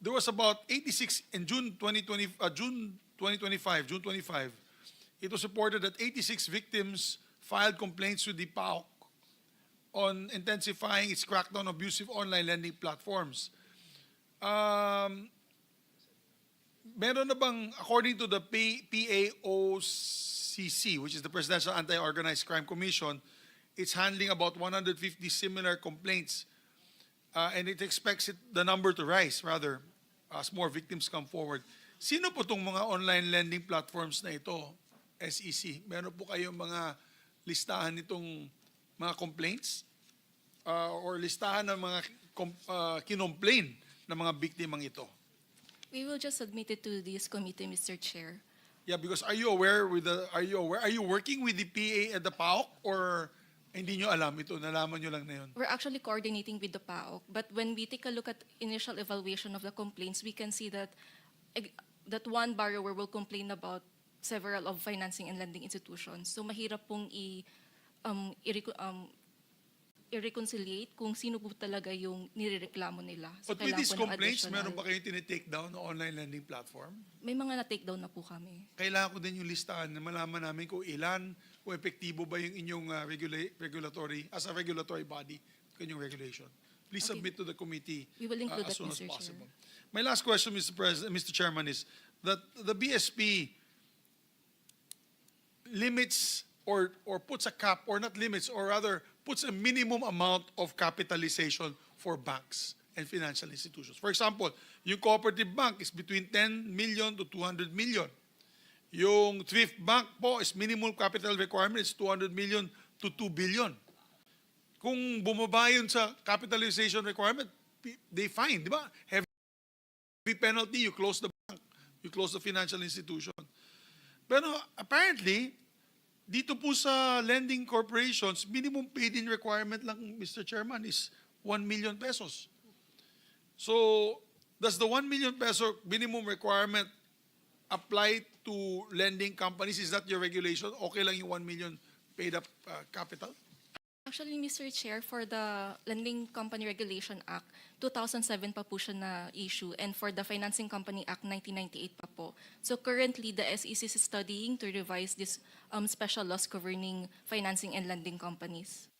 there was about 86 in June 2025, it was reported that 86 victims filed complaints with the PAOK on intensifying its crackdown on abusive online lending platforms. Meron na bang, according to the PAOCC, which is the Presidential Anti-Organized Crime Commission, it's handling about 150 similar complaints, and it expects the number to rise, rather, as more victims come forward. Sino po itong mga online lending platforms na ito, SEC? Meron po kayong mga listahan nitong mga complaints? Or listahan ng mga kinomplain ng mga biktimang ito? We will just submit it to this committee, Mr. Chair. Yeah, because are you working with the PA at the PAOK, or hindi nyo alam ito, nalaman nyo lang na yun? We're actually coordinating with the PAOK, but when we take a look at initial evaluation of the complaints, we can see that one borrower will complain about several of financing and lending institutions. So mahirap pong i-reconciliate kung sino po talaga yung nirereklamo nila. So But with these complaints, additional. meron ba kayong tinitake down na online lending platform? May mga na-take down na po kami. Kailangan ko din yung listahan na malaman namin kung ilan, kung epektibo ba yung inyong regulatory, as a regulatory body, kanyang regulation. Please Okay. submit to the committee We will include as that, soon as Mr. possible. Chair. My last question, Mr. Chairman, is that the BSP limits or puts a cap, or not limits, or rather puts a minimum amount of capitalization for banks and financial institutions. For example, yung cooperative bank is between 10 million to 200 million. Yung thrift bank po is minimum capital requirement is 200 million to 2 billion. Kung bumaba yun sa capitalization requirement, they fine, di ba? Heavy penalty, you close the bank, you close the financial institution. Pero apparently, dito po sa lending corporations, minimum paid-in requirement lang, Mr. Chairman, is 1 million pesos. So, does the 1 million peso minimum requirement apply to lending companies? Is that your regulation? Okay lang yung 1 million paid-up capital? Actually, Mr. Chair, for the Lending Company Regulation Act, 2007 pa po siya na-issue, and for the Financing Company Act, 1998 pa po. So currently, the SEC is studying to revise this special laws governing financing and lending companies.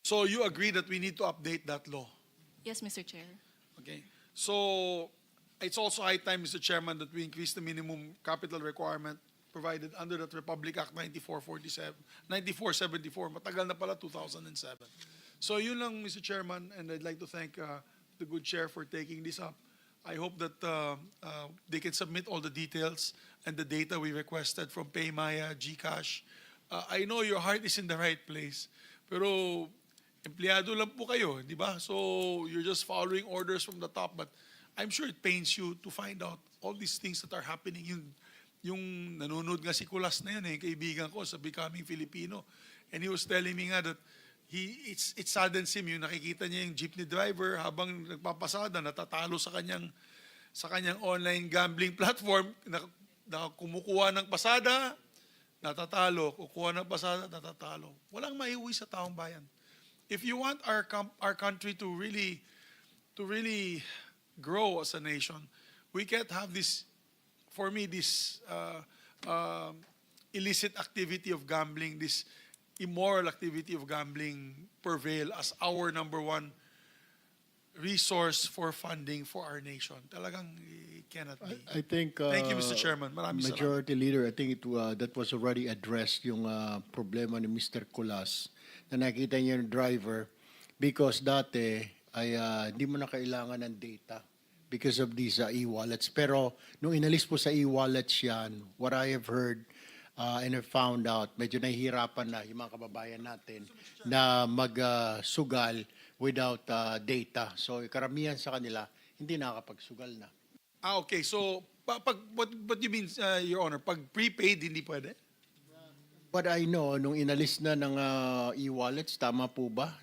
So you agree that we need to update that law? Yes, Mr. Chair. Okay. So it's also high time, Mr. Chairman, that we increase the minimum capital requirement provided under that Republic Act 9474. Matagal na pala, 2007. So yun lang, Mr. Chairman, and I'd like to thank the good chair for taking this up. I hope that they can submit all the details and the data we requested from Paymaya, GCash. I know your heart is in the right place, pero empleyado lang po kayo, di ba? So you're just following orders from the top, but I'm sure it pains you to find out all these things that are happening. Yung nanonood nga si Kulas na yun, kaibigan ko sa Becoming Filipino. And he was telling me nga that it saddens him yung nakikita niya yung jeepney driver habang nagpapasada, natatalo sa kanyang online gambling platform, na kumukuha ng pasada, natatalo, kukuha ng pasada, natatalo. Walang maiuwi sa taong bayan. If you want our country to really grow as a nation, we can't have this. For me, this illicit activity of gambling, this immoral activity of gambling prevail as our number one resource for funding for our nation. Talagang it cannot be. I think Thank you, Mr. Chairman. Maraming salamat. Majority Leader, I think that was already addressed yung problema ni Mr. Kulas na nakita niya yung driver because dati ay hindi mo na kailangan ng data because of these e-wallets. Pero nung inalis po sa e-wallets yan, what I have heard and I found out, medyo nahihirapan na yung mga kababayan natin na magsugal without data. So karamihan sa kanila, hindi nakakapagsugal na. Okay. So, what do you mean, Your Honor? Pag prepaid, hindi pwede? But I know, nung inalis na ng e-wallets, tama po ba?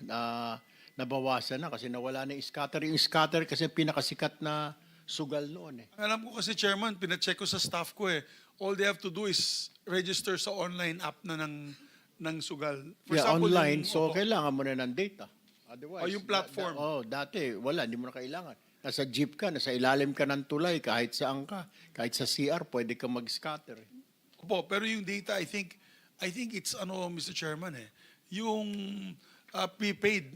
Nabawasan na kasi nawala na yung scatter. Yung scatter kasi pinakasikat na sugal noon. Alam ko kasi, Chairman, pinacheck ko sa staff ko . All they have to do is register sa online app na ng sugal. For example, online. So, kailangan mo na ng data. Otherwise, yung platform. dati, wala. Hindi mo na kailangan. Nasa jeep ka, nasa ilalim ka ng tulay, kahit saan ka. Kahit sa CR, pwede ka mag-scatter. Opo, pero yung data, I think it's Mr. Chairman yung prepaid,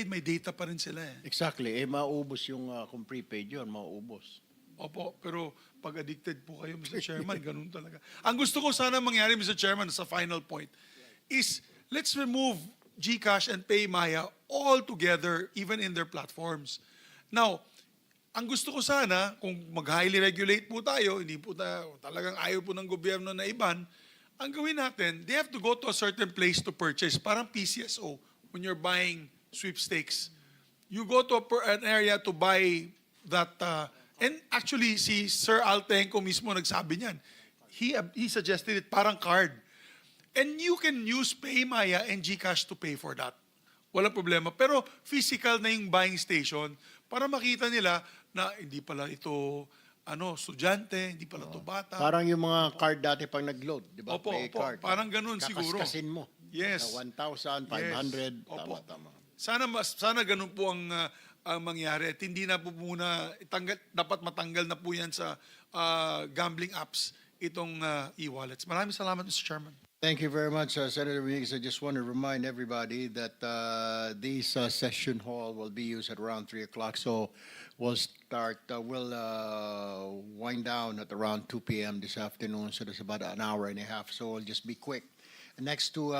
may data pa rin sila Exactly. Mauubos yung kung prepaid yun, mauubos. Opo, pero pag addicted po kayo, Mr. Chairman, ganun talaga. Ang gusto ko sana mangyari, Mr. Chairman, sa final point, is let's remove GCash and PayMaya all together, even in their platforms. Now, ang gusto ko sana, kung mag-highly regulate po tayo, hindi po talagang ayaw po ng gobyerno na iban, ang gawin natin, they have to go to a certain place to purchase, parang PCSO, when you're buying sweepstakes. You go to an area to buy that, and actually, si Sir Altenco mismo nagsabi niyan. He suggested it parang card. And you can use PayMaya and GCash to pay for that. Walang problema. Pero physical na yung buying station para makita nila na hindi pala ito estudyante, hindi pala ito bata. Parang yung mga card dati pang nag-load, di ba? Opo, May opo. card. Parang ganun siguro. Kakaskasin mo. Yes. Na 1,000, 500. Opo. Tama. Sana ganun po ang mangyari. At hindi na po muna, dapat matanggal na po yan sa gambling apps itong e-wallets. Maraming salamat, Mr. Chairman. Thank you very much, Senator Miguel. I just want to remind everybody that this session hall will be used at around 3 o'clock. So we'll wind down at around 2 p.m. this afternoon. So that's about an hour and a half. So we'll just be quick. Next to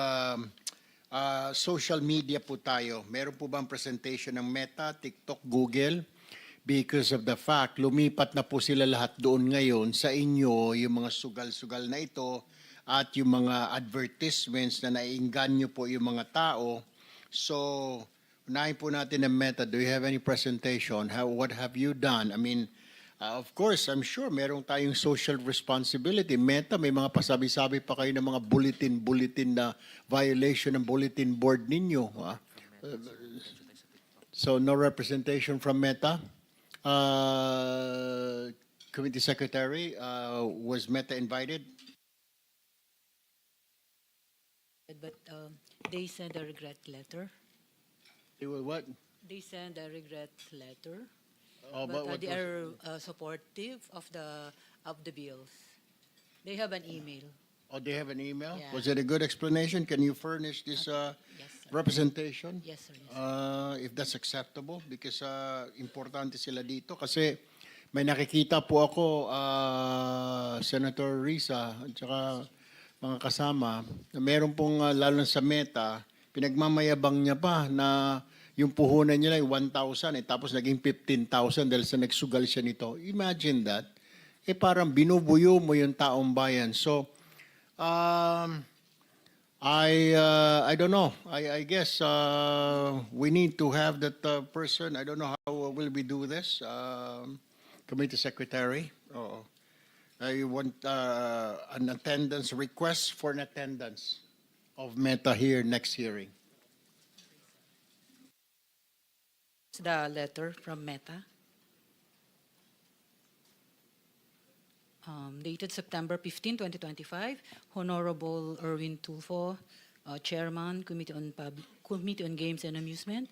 social media po tayo. Meron po bang presentation ng Meta, TikTok, Google? Because of the fact, lumipat na po sila lahat doon ngayon sa inyo, yung mga sugal-sugal na ito, at yung mga advertisements na naiinganyo po yung mga tao. So, unahin po natin ang Meta. Do you have any presentation? What have you done? I mean, of course, I'm sure merong tayong social responsibility. Meta, may mga pasabi-sabi pa kayo ng mga bulletin na violation ng bulletin board ninyo. So, no representation from Meta? Committee Secretary, was Meta invited? But they send a regret letter. They will what? They send a regret letter. Oh, But what they was- are supportive of the bills. They have an email. Oh, they have an email? Yeah. Was it a good explanation? Can you furnish this Yes, sir. representation? Yes, sir. Yes, sir. If that's acceptable, because importante sila dito. Kasi may nakikita po ako, Senator Risa, at saka mga kasama, na meron pong, lalo na sa Meta, pinagmamayabang niya pa na yung puhunan niya lang 1,000, tapos naging 15,000 dahil sa nagsugal siya nito. Imagine that. Parang binubuyo mo yung taong bayan. So, I don't know. I guess we need to have that person. I don't know how will we do this. Committee Secretary. Oo. I want an attendance request for an attendance of Meta here next hearing. It's the letter from Meta. Dated September 15, 2025, Honorable Erwin Tulfo, Chairman, Committee on Games and Amusement.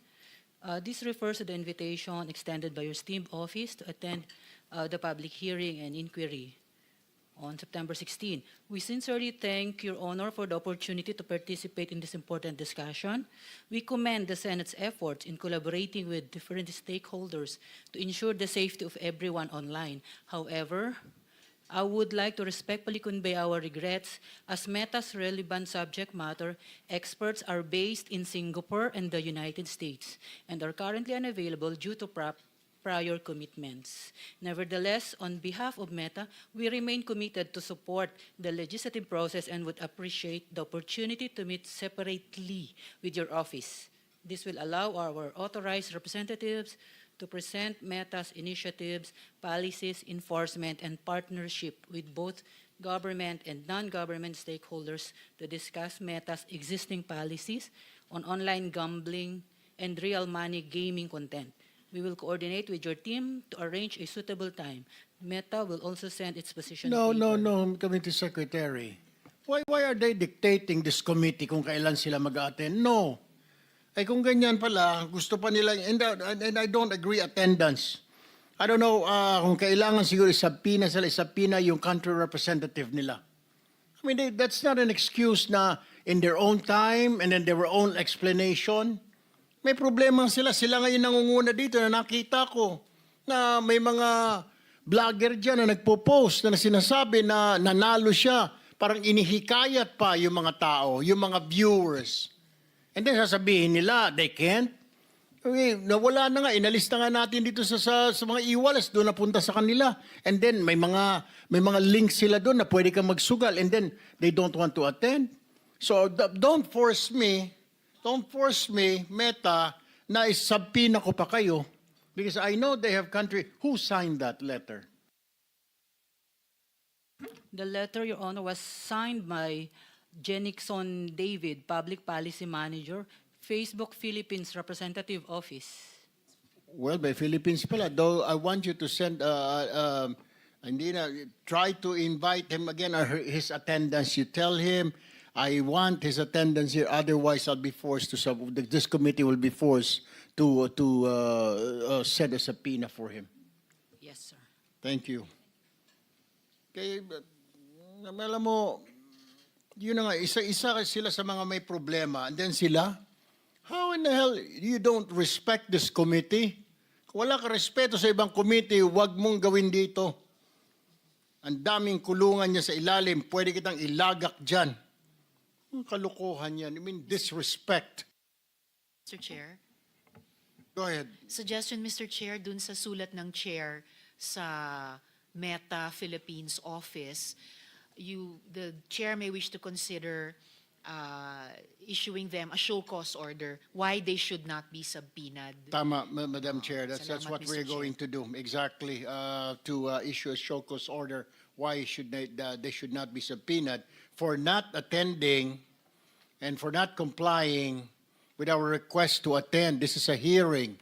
This refers to the invitation extended by your esteemed office to attend the public hearing and inquiry on September 16. We sincerely thank Your Honor for the opportunity to participate in this important discussion. We commend the Senate's efforts in collaborating with different stakeholders to ensure the safety of everyone online. However, I would like to respectfully convey our regrets as Meta's relevant subject matter experts are based in Singapore and the United States and are currently unavailable due to prior commitments. Nevertheless, on behalf of Meta, we remain committed to support the legislative process and would appreciate the opportunity to meet separately with your office. This will allow our authorized representatives to present Meta's initiatives, policies, enforcement, and partnership with both government and non-government stakeholders to discuss Meta's existing policies on online gambling and real money gaming content. We will coordinate with your team to arrange a suitable time. Meta will also send its position No, paper. Committee Secretary. Why are they dictating this committee kung kailan sila mag-attend? No. Ay kung ganyan pala, gusto pa nila, and I don't agree attendance. I don't know kung kailangan siguro isabpina yung country representative nila. I mean, that's not an excuse na in their own time and in their own explanation. May problema sila. Sila ngayon nangunguna dito na nakita ko na may mga vlogger dyan na nagpo-post na sinasabi na nanalo siya. Parang inihikayat pa yung mga tao, yung mga viewers. And then sasabihin nila, they can't. Okay, nawala na nga, inalis na nga natin dito sa mga iwalas, doon napunta sa kanila. And then may mga links sila doon na pwede kang magsugal and then they don't want to attend. So don't force me, Meta, na isabpina ko pa kayo because I know they have country. Who signed that letter? The letter, Your Honor, was signed by Jenixon David, Public Policy Manager, Facebook Philippines Representative Office. Well, by Philippines pala, though I want you to send, try to invite him again or his attendance. You tell him, I want his attendance here, otherwise I'll be forced to, this committee will be forced to send a subpoena for him. Yes, sir. Thank you. Kaya, alam mo, yun na nga, isa sila sa mga may problema. And then sila, how in the hell you don't respect this committee? Kung wala ka respeto sa ibang committee, huwag mong gawin dito. Ang daming kulungan niya sa ilalim, pwede kitang ilagak dyan. Ang kalukuhan yan. I mean, disrespect. Mr. Chair. Go ahead. Suggestion, Mr. Chair, dun sa sulat ng chair sa Meta Philippines office, the chair may wish to consider issuing them a show cause order why they should not be subpoenaed. Tama, Madam Chair. That's Salamat, what Mr. we're Chair. going to do. Exactly. To issue a show cause order why they should not be subpoenaed for not attending and for not complying with our request to attend. This is a hearing.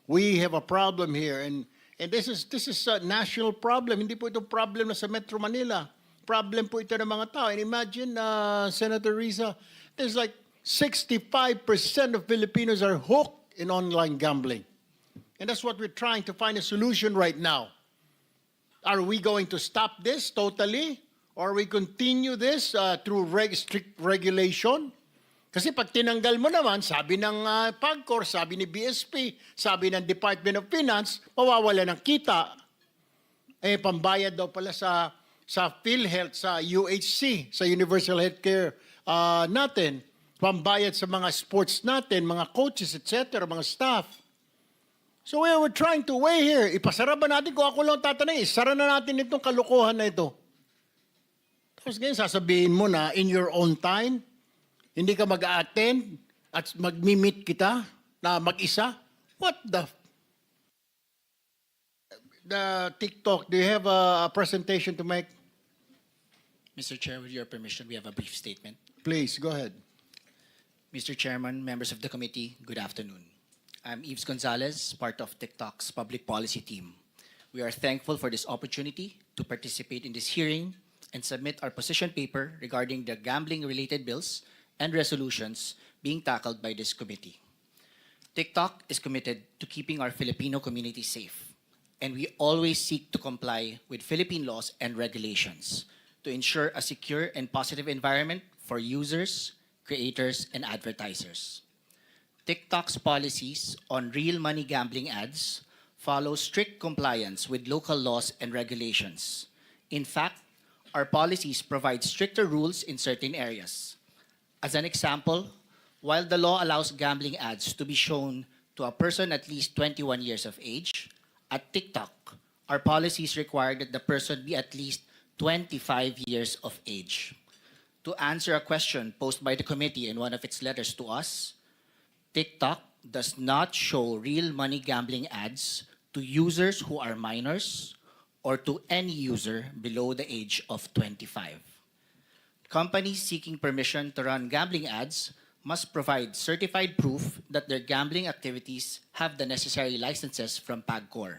We have a problem here, and this is a national problem. Hindi po ito problem na sa Metro Manila. Problem po ito ng mga tao. And imagine, Senator Riza, there's like 65% of Filipinos are hooked in online gambling. And that's what we're trying to find a solution right now. Are we going to stop this totally? Or we continue this through strict regulation? Kasi pag tinanggal mo naman, sabi ng PAGCOR, sabi ni BSP, sabi ng Department of Finance, mawawala ng kita. Eh, pambayad daw pala sa PhilHealth, sa UHC, sa Universal Healthcare natin. Pambayad sa mga sports natin, mga coaches, etc., mga staff. So we're trying to weigh here. Ipasara ba natin kung ako lang tatanay? Isara na natin itong kalukuhan na ito. Tapos ngayon, sasabihin mo na in your own time, hindi ka mag-attend at mag-meet kita na mag-isa? What the TikTok, do you have a presentation to make? Mr. Chair, with your permission, we have a brief statement. Please, go ahead. Mr. Chairman, members of the committee, good afternoon. I'm Yves Gonzalez, part of TikTok's public policy team. We are thankful for this opportunity to participate in this hearing and submit our position paper regarding the gambling-related bills and resolutions being tackled by this committee. TikTok is committed to keeping our Filipino community safe, and we always seek to comply with Philippine laws and regulations to ensure a secure and positive environment for users, creators, and advertisers. TikTok's policies on real money gambling ads follow strict compliance with local laws and regulations. In fact, our policies provide stricter rules in certain areas. As an example, while the law allows gambling ads to be shown to a person at least 21 years of age, at TikTok, our policies require that the person be at least 25 years of age. To answer a question posed by the committee in one of its letters to us, TikTok does not show real money gambling ads to users who are minors or to any user below the age of 25. Companies seeking permission to run gambling ads must provide certified proof that their gambling activities have the necessary licenses from PAGCOR.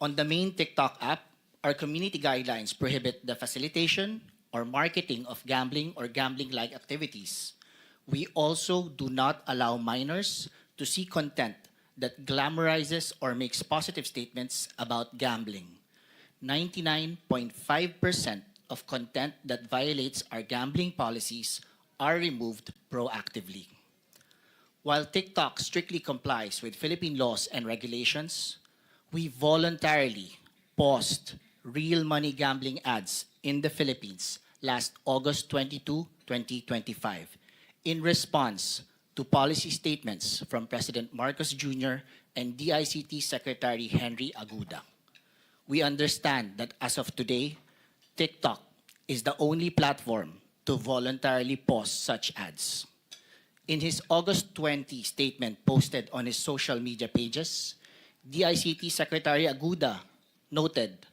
On the main TikTok app, our community guidelines prohibit the facilitation or marketing of gambling or gambling-like activities. We also do not allow minors to see content that glamorizes or makes positive statements about gambling. 99.5% of content that violates our gambling policies are removed proactively. While TikTok strictly complies with Philippine laws and regulations, we voluntarily paused real money gambling ads in the Philippines last August 22, 2025, in response to policy statements from President Marcos Jr. and DICT Secretary Henry Aguda. We understand that as of today, TikTok is the only platform to voluntarily pause such ads. In his August 20 statement posted on his social media pages, DICT Secretary Aguda noted,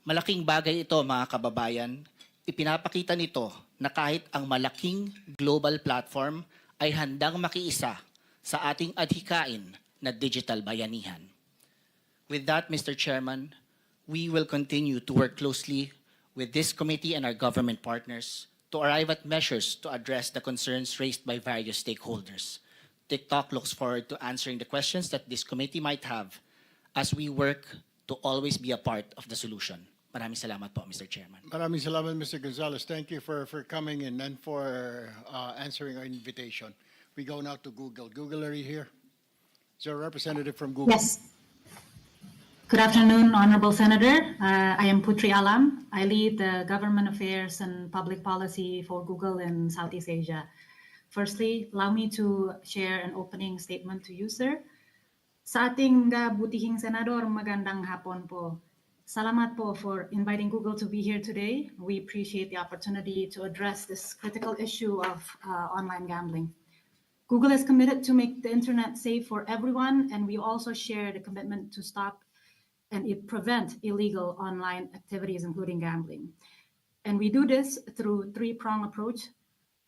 "Malaking bagay ito mga kababayan, ipinapakita nito na kahit ang malaking global platform ay handang makiisa sa ating adhikain na digital bayanihan." With that, Mr. Chairman, we will continue to work closely with this committee and our government partners to arrive at measures to address the concerns raised by various stakeholders. TikTok looks forward to answering the questions that this committee might have as we work to always be a part of the solution. Maraming salamat po, Mr. Chairman. Maraming salamat, Mr. Gonzalez. Thank you for coming in and for answering our invitation. We go now to Google. Google, are you here? Is there a representative from Google? Yes. Good afternoon, Honorable Senator. I am Putri Alam. I lead the Government Affairs and Public Policy for Google in Southeast Asia. Firstly, allow me to share an opening statement to you, sir. Sa ating butihing senador, magandang hapon po. Salamat po for inviting Google to be here today. We appreciate the opportunity to address this critical issue of online gambling. Google is committed to make the internet safe for everyone, and we also share the commitment to stop and prevent illegal online activities, including gambling. And we do this through three-pronged approach.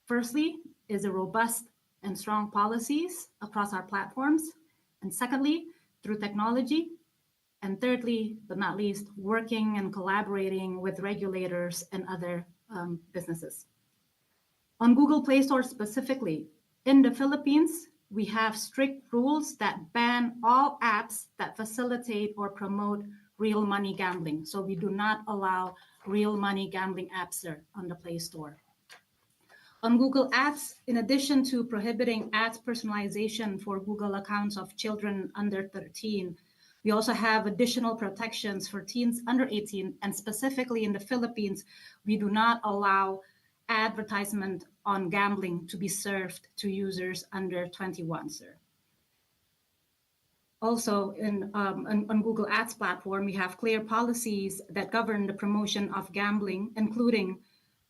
Firstly is a robust and strong policies across our platforms. And secondly, through technology. And thirdly, but not least, working and collaborating with regulators and other businesses. On Google Play Store specifically, in the Philippines, we have strict rules that ban all apps that facilitate or promote real money gambling. So we do not allow real money gambling apps on the Play Store. On Google Ads, in addition to prohibiting ads personalization for Google accounts of children under 13, we also have additional protections for teens under 18, and specifically in the Philippines, we do not allow advertisement on gambling to be served to users under 21, sir. Also, on Google Ads platform, we have clear policies that govern the promotion of gambling, including,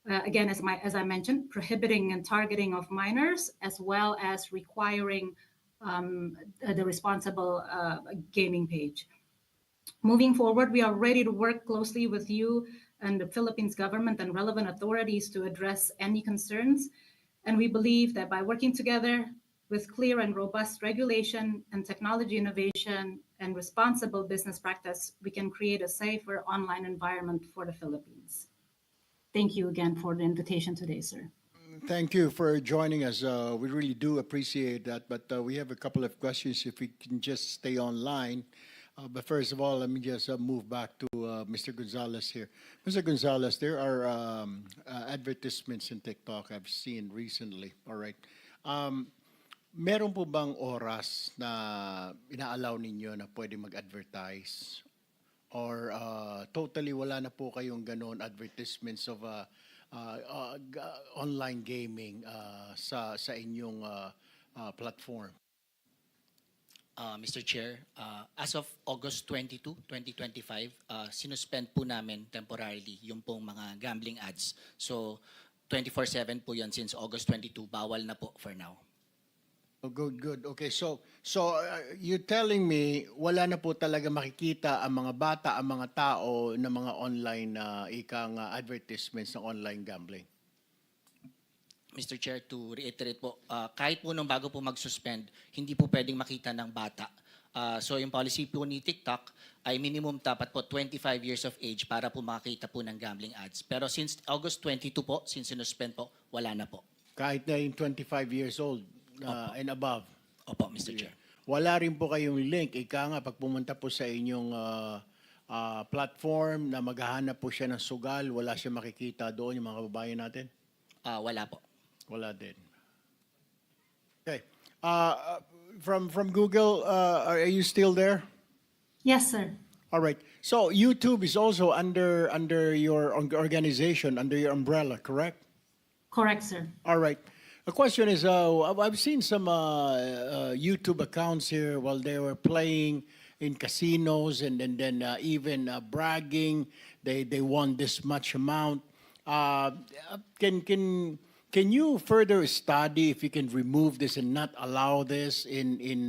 again, as I mentioned, prohibiting and targeting of minors, as well as requiring the responsible gaming page. Moving forward, we are ready to work closely with you and the Philippines government and relevant authorities to address any concerns. And we believe that by working together with clear and robust regulation and technology innovation and responsible business practice, we can create a safer online environment for the Philippines. Thank you again for the invitation today, sir. Thank you for joining us. We really do appreciate that, but we have a couple of questions if we can just stay online. But first of all, let me just move back to Mr. Gonzalez here. Mr. Gonzalez, there are advertisements in TikTok I've seen recently, all right? Meron po bang oras na inaalaw ninyo na pwede mag-advertise? Or totally wala na po kayong ganon advertisements of online gaming sa inyong platform? Mr. Chair, as of August 22, 2025, sinuspend po namin temporarily yung pong mga gambling ads. So, 24/7 po yan since August 22, bawal na po for now. Oh, good. Okay, so you're telling me wala na po talaga makikita ang mga bata, ang mga tao na mga online advertisements ng online gambling? Mr. Chair, to reiterate po, kahit po nung bago po mag-suspend, hindi po pwedeng makita ng bata. So yung policy po ni TikTok ay minimum dapat po 25 years of age para po makita po ng gambling ads. Pero since August 22 po, since sinuspend po, wala na po. Kahit na yung 25 years old and above? Opo, Mr. Chair. wala rin po kayong link. Ika nga, pag pumunta po sa inyong platform na maghahanap po siya ng sugal, wala siya makikita doon, yung mga kababayan natin? Wala po. Wala din. Okay. From Google, are you still there? Yes, sir. All right. So YouTube is also under your organization, under your umbrella, correct? Correct, sir. All right. The question is, I've seen some YouTube accounts here while they were playing in casinos and then even bragging they won this much amount. Can you further study if you can remove this and not allow this in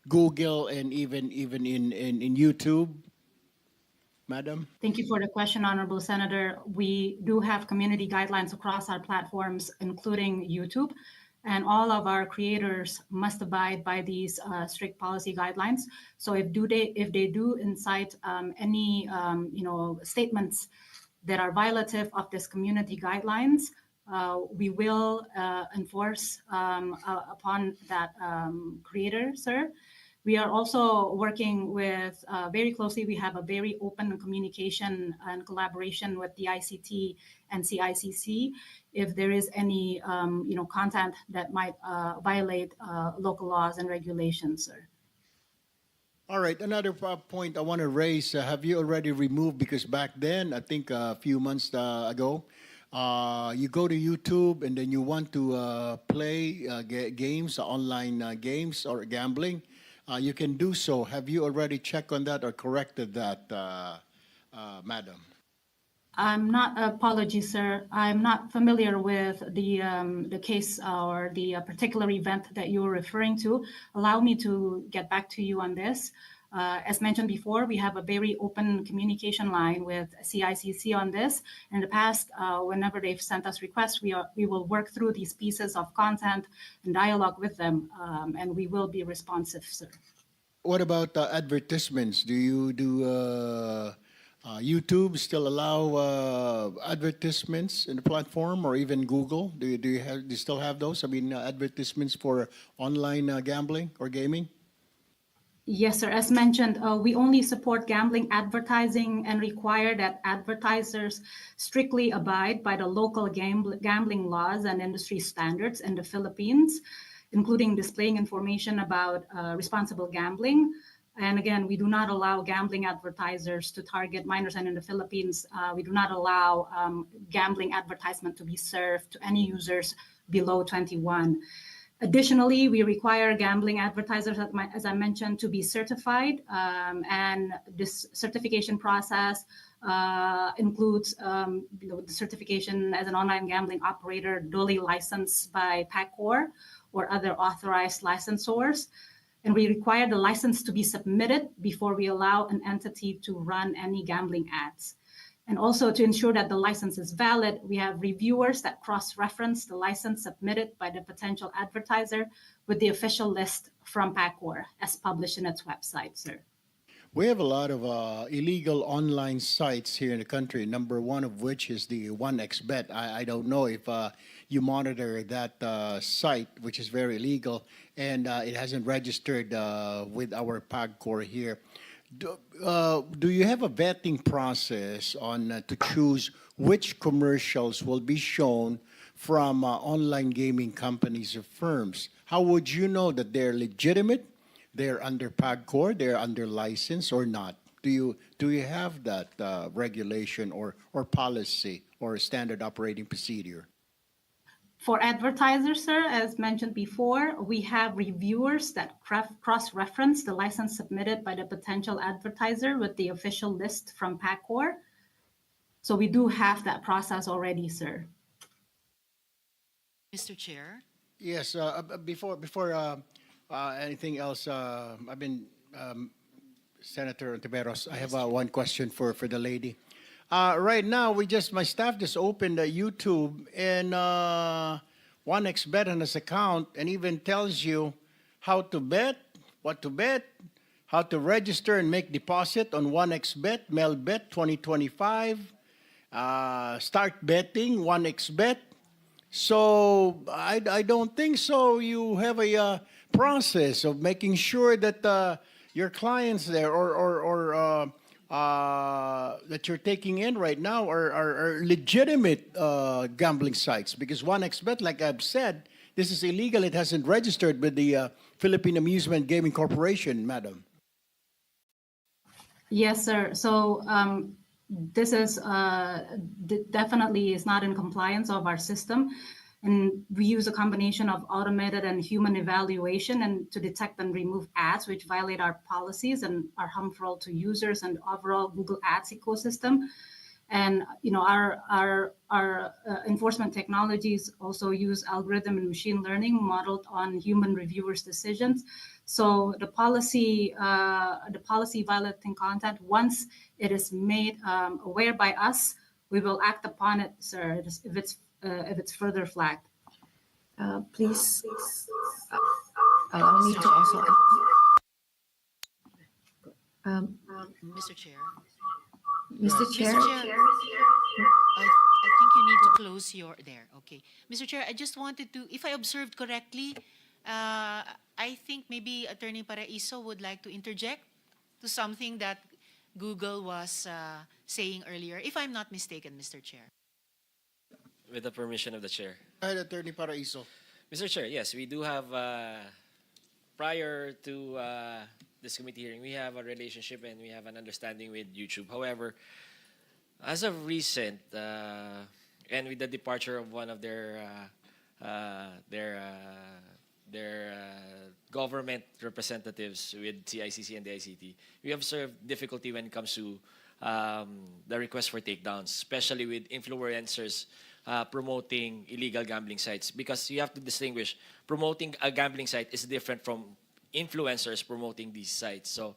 Google and even in YouTube, Madam? Thank you for the question, Honorable Senator. We do have community guidelines across our platforms, including YouTube, and all of our creators must abide by these strict policy guidelines. So if they do incite any statements that are violative of this community guidelines, we will enforce upon that creator, sir. We are also working with very closely. We have a very open communication and collaboration with the ICT and CICC if there is any content that might violate local laws and regulations, sir. All right, another point I want to raise, have you already removed, because back then, I think a few months ago, you go to YouTube and then you want to play games, online games or gambling, you can do so. Have you already checked on that or corrected that, Madam? Apologies, sir. I'm not familiar with the case or the particular event that you were referring to. Allow me to get back to you on this. As mentioned before, we have a very open communication line with CICC on this. In the past, whenever they've sent us requests, we will work through these pieces of content and dialogue with them, and we will be responsive, sir. What about advertisements? Do YouTube still allow advertisements in the platform, or even Google? Do you still have those? I mean, advertisements for online gambling or gaming? Yes, sir. As mentioned, we only support gambling advertising and require that advertisers strictly abide by the local gambling laws and industry standards in the Philippines, including displaying information about responsible gambling. And again, we do not allow gambling advertisers to target minors, and in the Philippines, we do not allow gambling advertisement to be served to any users below 21. Additionally, we require gambling advertisers, as I mentioned, to be certified, and this certification process includes the certification as an online gambling operator duly licensed by PACOR or other authorized licensors. And we require the license to be submitted before we allow an entity to run any gambling ads. And also, to ensure that the license is valid, we have reviewers that cross-reference the license submitted by the potential advertiser with the official list from PACOR as published in its website, sir. We have a lot of illegal online sites here in the country, number one of which is the 1xBet. I don't know if you monitor that site, which is very illegal, and it hasn't registered with our PAGCOR here. Do you have a vetting process on to choose which commercials will be shown from online gaming companies or firms? How would you know that they're legitimate, they're under PAGCOR, they're under license, or not? Do you have that regulation or policy or standard operating procedure? For advertisers, sir, as mentioned before, we have reviewers that cross-reference the license submitted by the potential advertiser with the official list from PACOR. So we do have that process already, sir. Mr. Chair? Yes, before anything else, I've been, Senator Ontiveros, I have one question for the lady. Right now, my staff just opened YouTube, and 1xBet on his account, and even tells you how to bet, what to bet, how to register and make deposit on 1xBet, MailBet 2025, start betting 1xBet. So I don't think so. You have a process of making sure that your clients there that you're taking in right now are legitimate gambling sites? Because one expert, like I've said, this is illegal. It hasn't registered with the Philippine Amusement Gaming Corporation, madam. Yes, sir. So this is definitely is not in compliance of our system. And we use a combination of automated and human evaluation and to detect and remove ads which violate our policies and are harmful to users and overall Google Ads ecosystem. And our enforcement technologies also use algorithm and machine learning modeled on human reviewers' decisions. So the policy violating content, once it is made aware by us, we will act upon it, sir, if it's further flagged. Please allow me to also. Mr. Chair. Mr. Chair. Mr. Chair, I think you need to close your, there, okay. Mr. Chair, I just wanted to, if I observed correctly, I think maybe Attorney Paraiso would like to interject to something that Google was saying earlier, if I'm not mistaken, Mr. Chair. With the permission of the chair. Go ahead, Attorney Paraiso. Mr. Chair, yes, we do have, prior to this committee hearing, we have a relationship and we have an understanding with YouTube. However, as of recent, and with the departure of one of their government representatives with CICC and the ICT, we observed difficulty when it comes to the request for takedowns, especially with influencers promoting illegal gambling sites, because you have to distinguish promoting a gambling site is different from influencers promoting these sites. So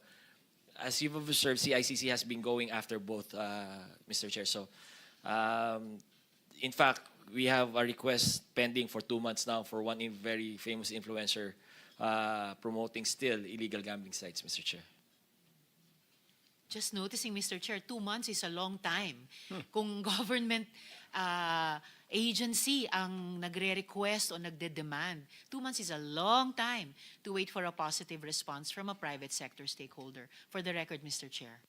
as you've observed, CICC has been going after both, Mr. Chair. So in fact, we have a request pending for 2 months now for one very famous influencer promoting still illegal gambling sites, Mr. Chair. Just noticing, Mr. Chair, 2 months is a long time. Kung government agency ang nagre-request o nagde-demand, 2 months is a long time to wait for a positive response from a private sector stakeholder. For the record, Mr. Chair.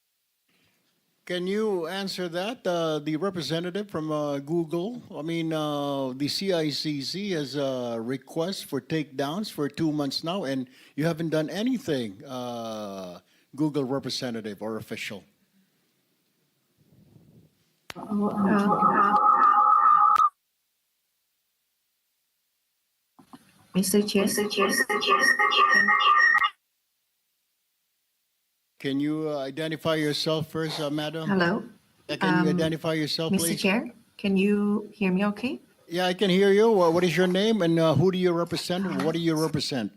Can you answer that? The representative from Google, I mean, the CICC has a request for takedowns for 2 months now, and you haven't done anything, Google representative or official. Mr. Chair. Can you identify yourself first, madam? Hello. Can you identify yourself, Mr. please? Chair, can you hear me okay? Yeah, I can hear you. What is your name and who do you represent? What do you represent?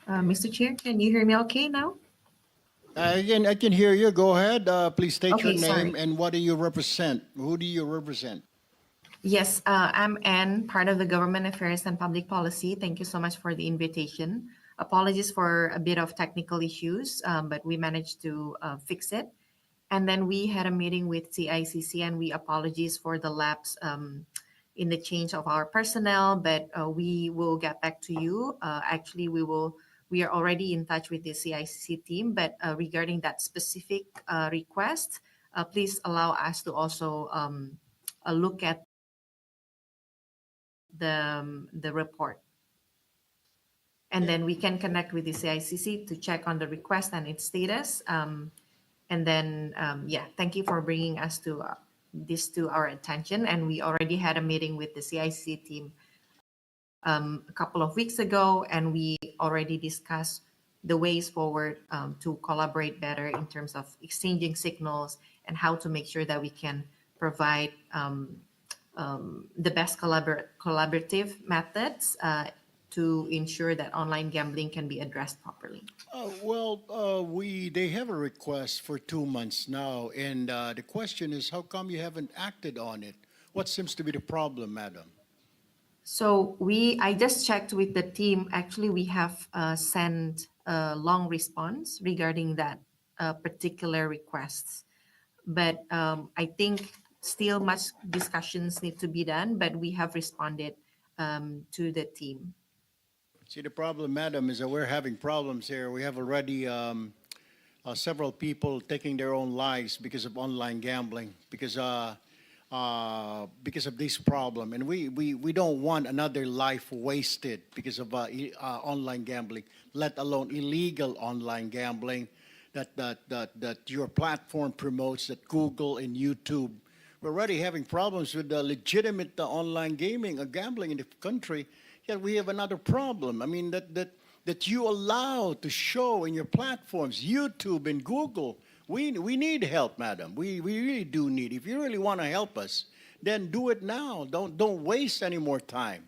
Mr. Chair, can you hear me okay now? I can hear you. Go ahead. Please state Okay, your name sorry. and what do you represent? Who do you represent? Yes, I'm Anne, part of the Government Affairs and Public Policy. Thank you so much for the invitation. Apologies for a bit of technical issues, but we managed to fix it. And then we had a meeting with CICC, and we apologize for the lapse in the change of our personnel, but we will get back to you. Actually, we are already in touch with the CICC team, but regarding that specific request, please allow us to also look at the report. And then we can connect with the CICC to check on the request and its status. And then, yeah, thank you for bringing us to this to our attention. And we already had a meeting with the CICC team a couple of weeks ago, and we already discussed the ways forward to collaborate better in terms of exchanging signals and how to make sure that we can provide the best collaborative methods to ensure that online gambling can be addressed properly. They have a request for 2 months now, and the question is, how come you haven't acted on it? What seems to be the problem, madam? So I just checked with the team. Actually, we have sent a long response regarding that particular request. But I think still much discussions need to be done, but we have responded to the team. See, the problem, madam, is that we're having problems here. We have already several people taking their own lives because of online gambling, because of this problem. And we don't want another life wasted because of online gambling, let alone illegal online gambling that your platform promotes, that Google and YouTube. We're already having problems with the legitimate online gaming or gambling in the country. Yet we have another problem. I mean, that you allow to show in your platforms, YouTube and Google. We need help, madam. We really do need. If you really want to help us, then do it now. Don't waste any more time.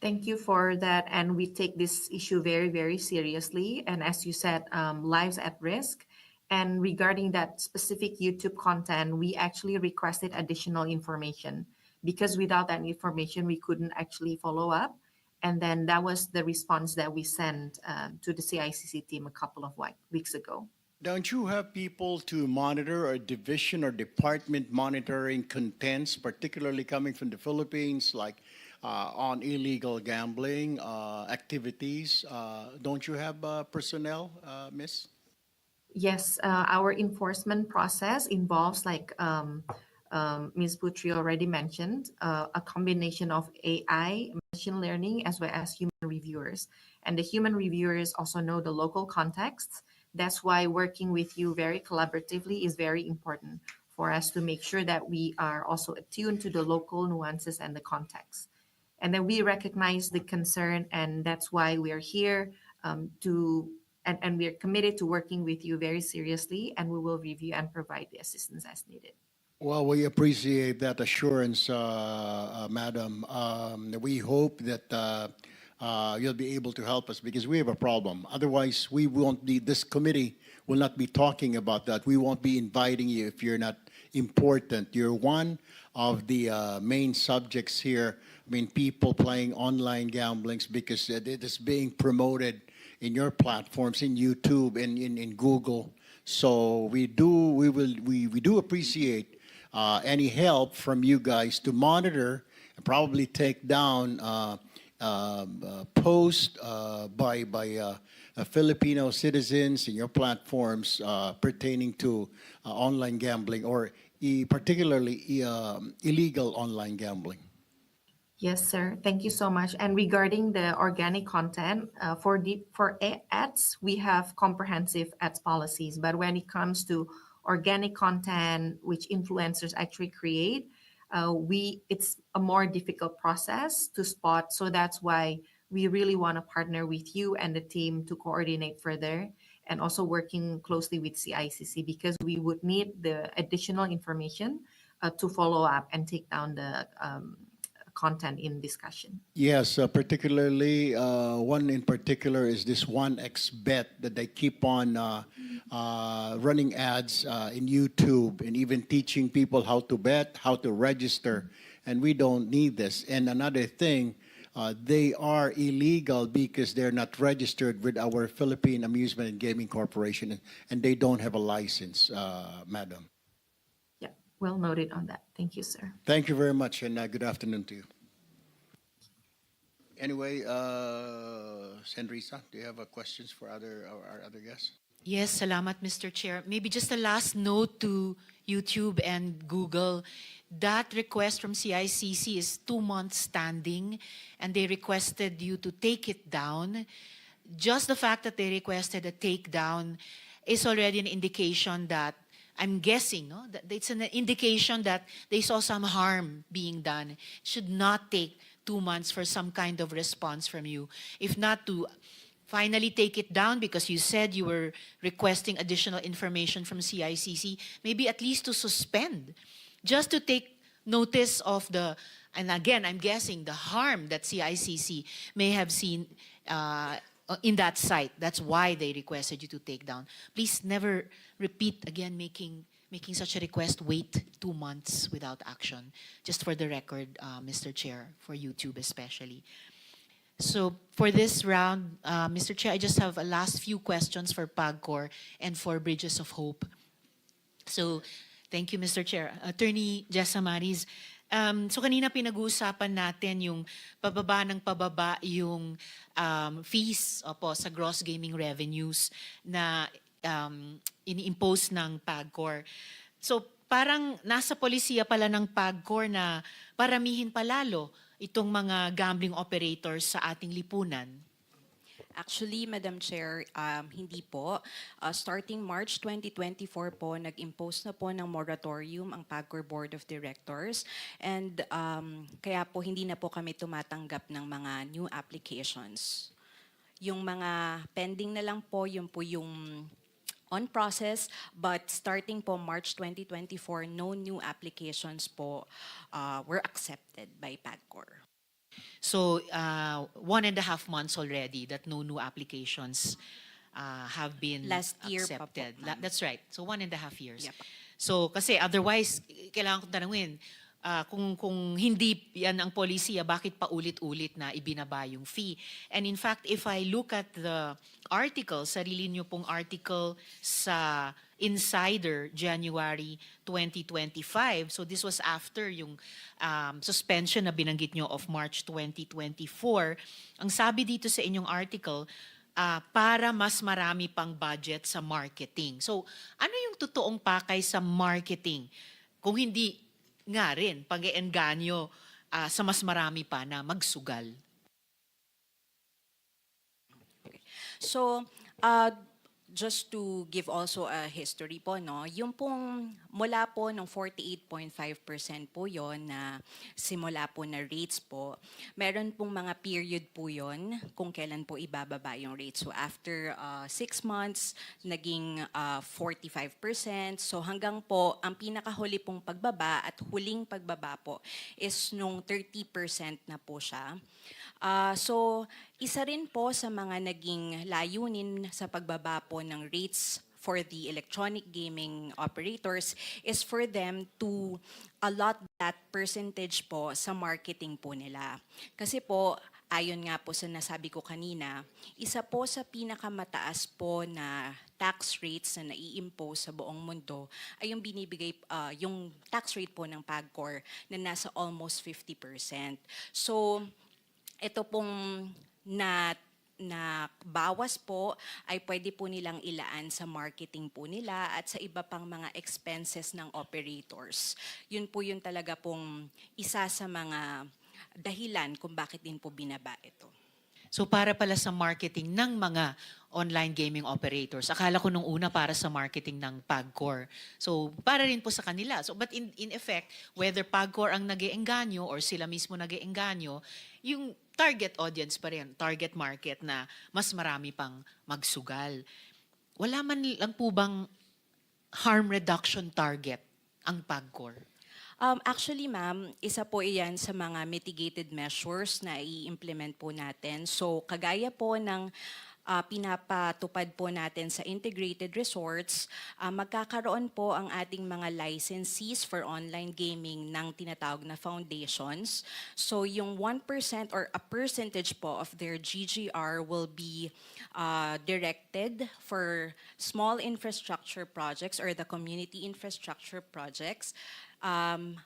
Thank you for that. And we take this issue very, very seriously. And as you said, lives at risk. And regarding that specific YouTube content, we actually requested additional information because without that information, we couldn't actually follow up. And then that was the response that we sent to the CICC team a couple of weeks ago. Don't you have people to monitor, or division or department monitoring contents, particularly coming from the Philippines, like on illegal gambling activities? Don't you have personnel, Miss? Yes, our enforcement process involves, like Ms. Putri already mentioned, a combination of AI, machine learning, as well as human reviewers. And the human reviewers also know the local contexts. That's why working with you very collaboratively is very important for us to make sure that we are also attuned to the local nuances and the context. And then we recognize the concern, and that's why we are here and we are committed to working with you very seriously, and we will review and provide the assistance as needed. Well, we appreciate that assurance, madam. We hope that you'll be able to help us because we have a problem. Otherwise, we won't be, this committee will not be talking about that. We won't be inviting you if you're not important. You're one of the main subjects here. I mean, people playing online gamblings because it is being promoted in your platforms, in YouTube and in Google. So we do appreciate any help from you guys to monitor and probably take down posts by Filipino citizens in your platforms pertaining to online gambling or particularly illegal online gambling. Yes, sir. Thank you so much. And regarding the organic content, for ads, we have comprehensive ads policies. But when it comes to organic content, which influencers actually create, it's a more difficult process to spot. So that's why we really want to partner with you and the team to coordinate further, and also working closely with CICC because we would need the additional information to follow up and take down the content in discussion. Yes, particularly one in particular is this 1xBet that they keep on running ads in YouTube and even teaching people how to bet, how to register, and we don't need this. And another thing, they are illegal because they're not registered with our Philippine Amusement and Gaming Corporation, and they don't have a license, madam. Yeah, well noted on that. Thank you, sir. Thank you very much, and good afternoon to you. Anyway, Senrisa, do you have questions for our other guests? Yes, salamat, Mr. Chair. Maybe just a last note to YouTube and Google. That request from CICC is 2 months standing, and they requested you to take it down. Just the fact that they requested a takedown is already an indication that, I'm guessing, no? That it's an indication that they saw some harm being done. It should not take 2 months for some kind of response from you. If not to finally take it down because you said you were requesting additional information from CICC, maybe at least to suspend, just to take notice of the, and again, I'm guessing the harm that CICC may have seen in that site. That's why they requested you to take down. Please never repeat again making such a request, wait 2 months without action. Just for the record, Mr. Chair, for YouTube especially. So for this round, Mr. Chair, I just have a last few questions for PAGCOR and for Bridges of Hope. So Thank you, Mr. Chair. Attorney Jessa Maris, so kanina pinag-uusapan natin yung pababa yung fees sa gross gaming revenues na ini-impose ng PAGCOR. So parang nasa polisiya pala ng PAGCOR na paramihin palalo itong mga gambling operators sa ating lipunan. Actually, Madam Chair, hindi po. Starting March 2024 po, nag-impose na po ng moratorium ang PAGCOR Board of Directors. And kaya po hindi na po kami tumatanggap ng mga new applications. Yung mga pending na lang po, yun po yung on process, but starting po March 2024, no new applications po were accepted by PAGCOR. So 1.5 months already that no new applications have been Last year pa po, accepted. ma'am. That's right. So 1.5 years. Yep. So kasi otherwise, kailangan kong tanungin, kung hindi yan ang polisiya, bakit pa ulit-ulit na ibinaba yung fee? And in fact, if I look at the article, sarili niyo pong article sa Insider, January 2025. So this was after yung suspension na binanggit nyo of March 2024. Ang sabi dito sa inyong article, para mas marami pang budget sa marketing. So ano yung totoong pakay sa marketing? Kung hindi nga rin pag-iengganyo sa mas marami pa na magsugal. So, just to give also a history po, no, yung pong mula po ng 48.5% po yon na simula po na rates po, meron pong mga period po yon kung kailan po ibababa yung rates. So after 6 months, naging 45%. So hanggang po, ang pinakahuli pong pagbaba at huling pagbaba po is nung 30% na po siya. So, isa rin po sa mga naging layunin sa pagbaba po ng rates for the electronic gaming operators is for them to allot that percentage po sa marketing po nila. Kasi po, ayon nga po sa nasabi ko kanina, isa po sa pinakamataas po na tax rates na nai-impose sa buong mundo ay yung binibigay, yung tax rate po ng PAGCOR na nasa almost 50%. So, ito pong na bawas po ay pwede po nilang ilaan sa marketing po nila at sa iba pang mga expenses ng operators. Yun po yun talaga pong isa sa mga dahilan kung bakit din po binaba ito. So para pala sa marketing ng mga online gaming operators. Akala ko nung una para sa marketing ng PAGCOR. So para rin po sa kanila. So but in effect, whether PAGCOR ang nag-iengganyo or sila mismo nag-iengganyo, yung target audience pa rin, target market na mas marami pang magsugal. Wala man lang po bang harm reduction target ang PAGCOR? Actually, ma'am, isa po iyan sa mga mitigated measures na i-implement po natin. So, kagaya po ng pinapatupad po natin sa integrated resorts, magkakaroon po ang ating mga licensees for online gaming ng tinatawag na foundations. So, yung 1% or a percentage po of their GGR will be directed for small infrastructure projects or the community infrastructure projects.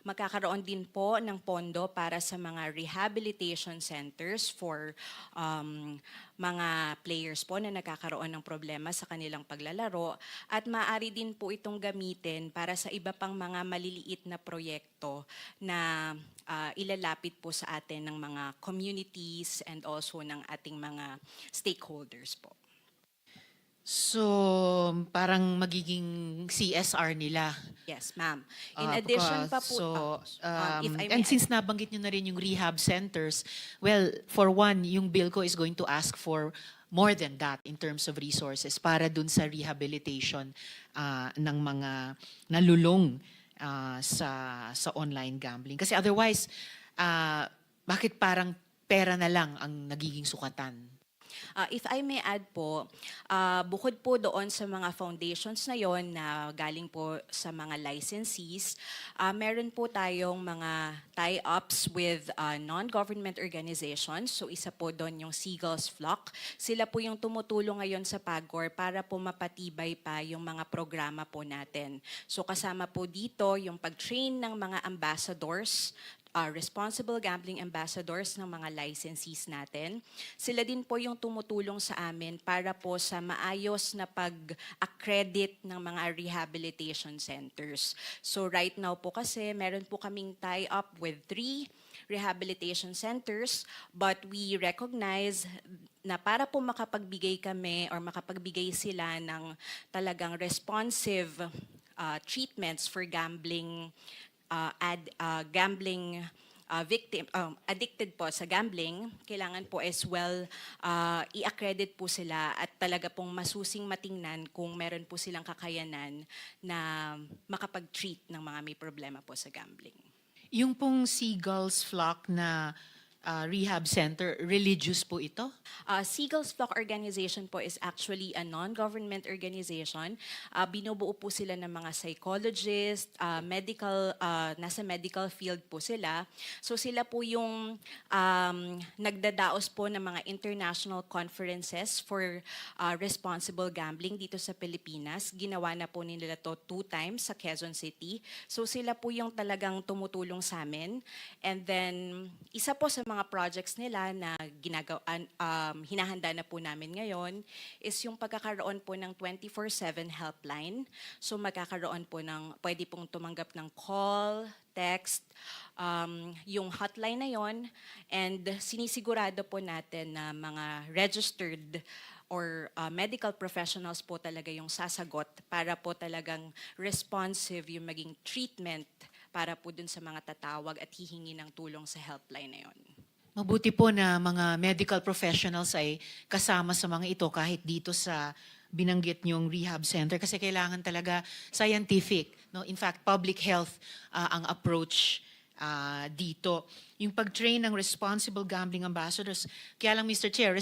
Magkakaroon din po ng pondo para sa mga rehabilitation centers for mga players po na nagkakaroon ng problema sa kanilang paglalaro at maaari din po itong gamitin para sa iba pang mga maliliit na proyekto na ilalapit po sa atin ng mga communities and also ng ating mga stakeholders po. So, parang magiging CSR nila. Yes, ma'am. In addition pa po, if I may and since nabanggit nyo na rin yung rehab centers, well, for one, yung BILCO is going to ask for more than that in terms of resources para dun sa rehabilitation ng mga nalulong sa online gambling. Kasi otherwise, bakit parang pera na lang ang nagiging sukatan? If I may add po, bukod po doon sa mga foundations na yon na galing po sa mga licensees, meron po tayong mga tie-ups with non-government organizations. So isa po doon yung Seagull's Flock. Sila po yung tumutulong ngayon sa PAGCOR para po mapatibay pa yung mga programa po natin. So kasama po dito yung pag-train ng mga ambassadors, responsible gambling ambassadors ng mga licensees natin. Sila din po yung tumutulong sa amin para po sa maayos na pag-accredit ng mga rehabilitation centers. So right now po kasi meron po kaming tie-up with 3 rehabilitation centers, but we recognize na para po makapagbigay kami or makapagbigay sila ng talagang responsive treatments for gambling victim addicted po sa gambling, kailangan po as well i-accredit po sila at talaga pong masusing matingnan kung meron po silang kakayanan na makapag-treat ng mga may problema po sa gambling. Yung pong Seagull's Flock na rehab center, religious po ito? Seagull's Flock Organization po is actually a non-government organization. Binubuo po sila ng mga psychologists, nasa medical field po sila. So sila po yung nagdadaos po ng mga international conferences for responsible gambling dito sa Pilipinas. Ginawa na po nila to 2 times sa Quezon City. So sila po yung talagang tumutulong sa amin. And then, isa po sa mga projects nila na hinahanda na po namin ngayon is yung pagkakaroon po ng 24/7 helpline. So magkakaroon po pwede pong tumanggap ng call, text, yung hotline na yon, and sinisigurado po natin na mga registered or medical professionals po talaga yung sasagot para po talagang responsive yung maging treatment para po dun sa mga tatawag at hihingi ng tulong sa helpline na yon. Mabuti po na mga medical professionals ay kasama sa mga ito kahit dito sa binanggit niyong rehab center kasi kailangan talaga scientific. No? In fact, public health ang approach dito. Yung pag-train ng responsible gambling ambassadors, kaya lang Mr. Chair,